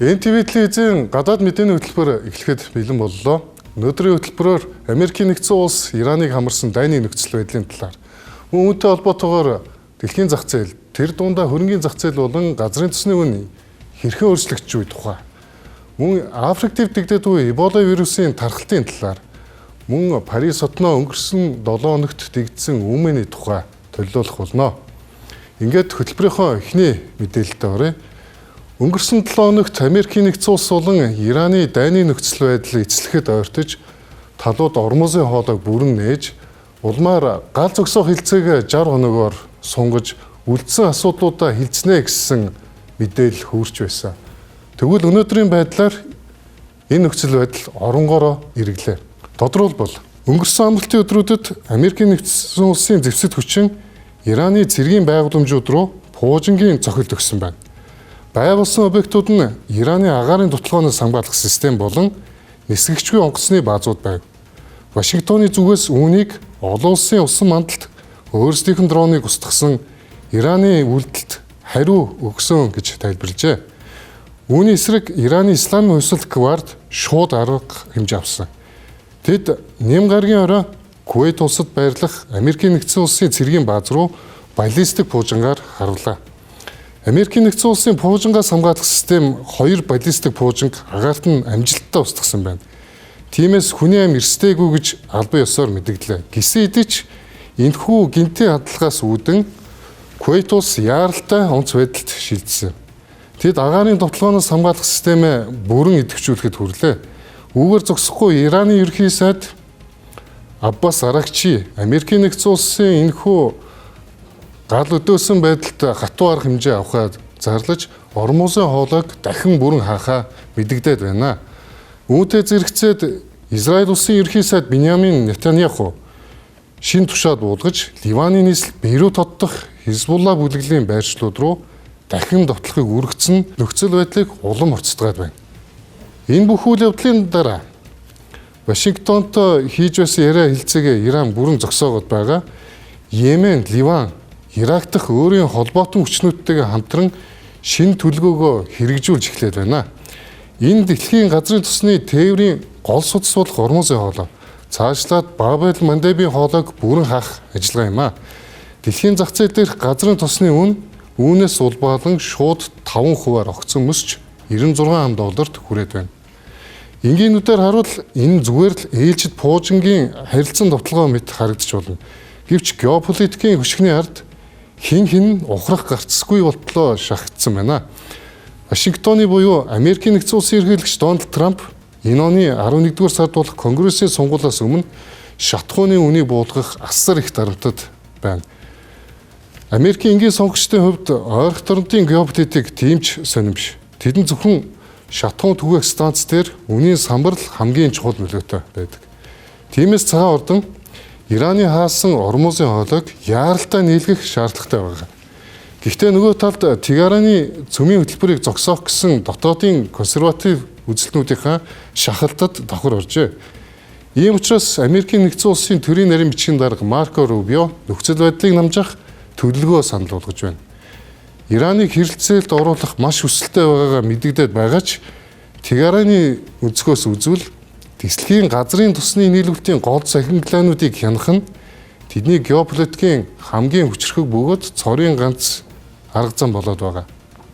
NTV телевизийн гадаад мэдээний хөтөлбөр эхлэхэд бэлэн боллоо. Өнөөдрийн хөтөлбөрөөр Америкийн нэгдсэн улс Ираныг хамарсан дайны нөхцөл байдлын талаар үүнтэй холбоотойгоор дэлхийн зах зээл, тэр дундаа хөрөнгийн зах зээл болон газрын төсний үн хэрхэн өөрчлөгдөж буй тухай, мөн Африк дэвтэгдээд буй Эбола вирусын тархалтын талаар, мөн Парис хотноо өнгөрсөн 7 хоногт дэгдсэн үүмэний тухай төлөвлөх болно. Ингээд хөтөлбөрийнхөө эхний мэдээлэлтэй оръё. Өнгөрсөн 7 хоногт Америкийн нэгдсэн улс болон Ираны дайны нөхцөл байдал эцлэхэд ойртож, талууд ормозын хоолойг бүрэн нээж, улмаар гал зогсоох хилцээг 60 хоногоор сунгаж, үлдсэн асуудлуудаа хилцнэ гэсэн мэдээлэл хүрч байсан. Тэгвэл өнөөдрийн байдлаар энэ нөхцөл байдал оронгороо эргэлээ. Тодорхойлбол өнгөрсөн амралтын өдрүүдэд Америкийн нэгдсэн улсын зэвсэг хүчин Ираны цэргийн байгууламжууд руу пуужингийн цохилт өгсөн байна. Байгуулсан объектууд нь Ираны агаарын дутлагоноос хамгаалах систем болон нисгэгчгүй онгоцны баазууд байв. Вашингтоны зүгээс үүнийг олон улсын усан мандалд өөрсдийнх нь дроныг устгасан Ираны үйлдэлд хариу өгсөн гэж тайлбарлажээ. Үүний эсрэг Ираны Исламын хувьсалт гвард шууд арга хэмжээ авсан. Тэд нэм гарагийн орой Кувейт улсад байрлах Америкийн нэгдсэн улсын цэргийн бааз руу баллистик пуужингаар харууллаа. Америкийн нэгдсэн улсын пуужингаас хамгаалах систем 2 баллистик пуужинг агаарт нь амжилттай устгасан байна. Тиймээс хүний ам эрсдээгүй гэж албан ёсоор мэдэгдлээ. Гэсэн хэдий ч энэхүү гинтийн хадлагаас үүдэн Кувейт улс яаралтай онц байдалд шилжсэн. Тэд агаарын довтлогоноос хамгаалах системээ бүрэн идэвхжүүлэхэд хүрлээ. Үүгээр зогсохгүй Ираны ерөнхий сайд Аббас Аракчи Америкийн нэгдсэн улсын энэхүү гал өдөөсөн байдалд хатуу арга хэмжээ авахад зарлаж, ормозын хоолойг дахин бүрэн хаахаа мэдэгдээд байна. Үүнтэй зэрэгцээд Израиль улсын ерөнхий сайд Биньямин Нетаньяху шин тушаад буулгаж, Ливаны нийслэл Бейрут хотдох Хизбулла бүлэглэлийн байршлууд руу дахин довтлохыг үргэцэн нөхцөл байдлыг улам уртсдаг байна. Энэ бүх үйл явдлын дараа Вашингтонт хийж байсан яриа хилцээгээ Иран бүрэн зогсоогоод байгаа. Йемен, Ливан, Ирак дахь өөрийн холбоотон хүчнүүдтэйгээ хамтран шинэ төлөвлөгөөгөө хэрэгжүүлж эхлээд байна. Энэ дэлхийн газрын тосны тээврийн гол судас болох ормозын хоолой цаашлаад Бабел Мандебийн хоолойг бүрэн хаах ажиллагаа юм а. Дэлхийн зах зээл дээрх газрын тосны үн үүнээс улбаалan шууд 5%-аар огцон өсч $96 хүрээд байна. Энгийнүүдээр харуул энэ зүгээр л ээлжид пуужингийн харилцан довтлогоо мэт харагдаж болно. Гэвч геополитикийн хөшгөний ард хин ухрах гарцсгүй болтлоо шахагдсан байна. Вашингтоны буюу Америкийн нэгдсэн улсын ерөнхийлөгч Дональд Трамп энэ оны 11-р сард болох Конгрессийн сонгуулиас өмнө шатхууны үнийг буулгах асар их дарамтад байна. Америкийн энгийн сонгогчдын хувьд ойрхон торнтын геополитик тиймч сонирмш. Тэдэн зөвхөн шатхуун түгээх станц дээр үнийн самбарл хамгийн чухал нөлөөтэй байдаг. Тиймээс цагаан ордон Ираны хаасан ормозын хоолойг яаралтай нийлгэх шаардлагатай байгаа. Гэхдээ нөгөө талд Теherаны цөмийн хөтөлбөрийг зогсоох гэсэн дотоодын консерватив үзэлтнүүдийнхаа шахалтад давхар оржээ. Ийм учраас Америкийн нэгдсэн улсын төрийн нарийн бичгийн дарга Марко Рубио нөхцөл байдлыг намжих төлөвлөгөө санал болгож байна. Ираныг хэрэлцээлд оруулах маш хүсэлтэй байгаагаа мэдэгдээд байгаа ч Теherаны өнцгөөс үзвэл дэлхийн газрын тосны нийлүүлэлтийн гол захингилаануудыг хянах нь тэдний геополитикийн хамгийн хүчрхэг бөгөөд цорын ганц арга зам болоод байгаа.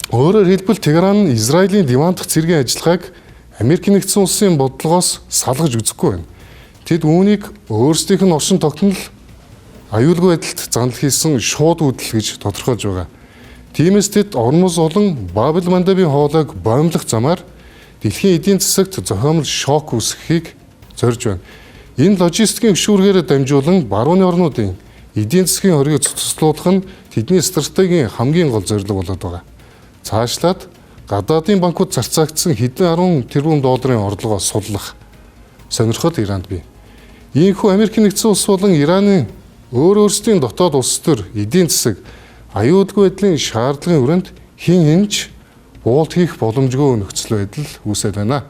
Өөрөөр хэлбэл Техеран нь Израилийн Ливан дахь цэргийн ажиллагааг Америкийн нэгдсэн улсын бодлогоос салгаж үзэхгүй байна. Тэд үүнийг өөрсдийнх нь оршин тогтнол аюулгүй байдалд занал хийсэн шууд үүдэл гэж тодорхойлж байгаа. Тиймээс тэд ормоз болон Бабел Мандебийн хоолойг боомлох замаар дэлхийн эдийн засагт зохиомл шок үүсгэхийг зорж байна. Энэ логистикийн хөшүүргээр дамжуулан барууны орнуудын эдийн засгийн хоргийг цуцлуулах нь тэдний стратегийн хамгийн гол зорилго болоод байгаа. Цаашлаад гадаадын банкуд зарцаагдсан хэдэн 10 тэрбум долларын орлогоо суллах сонирхол Иранд бий. Иймэрхүү Америкийн нэгдсэн улс болон Ираны өөрсдийн дотоод улс төр эдийн засаг аюулгүй байдлын шаардлагын хүрээнд хин хинч уулт хийх боломжгүй нөхцөл байдал үүсэж байна.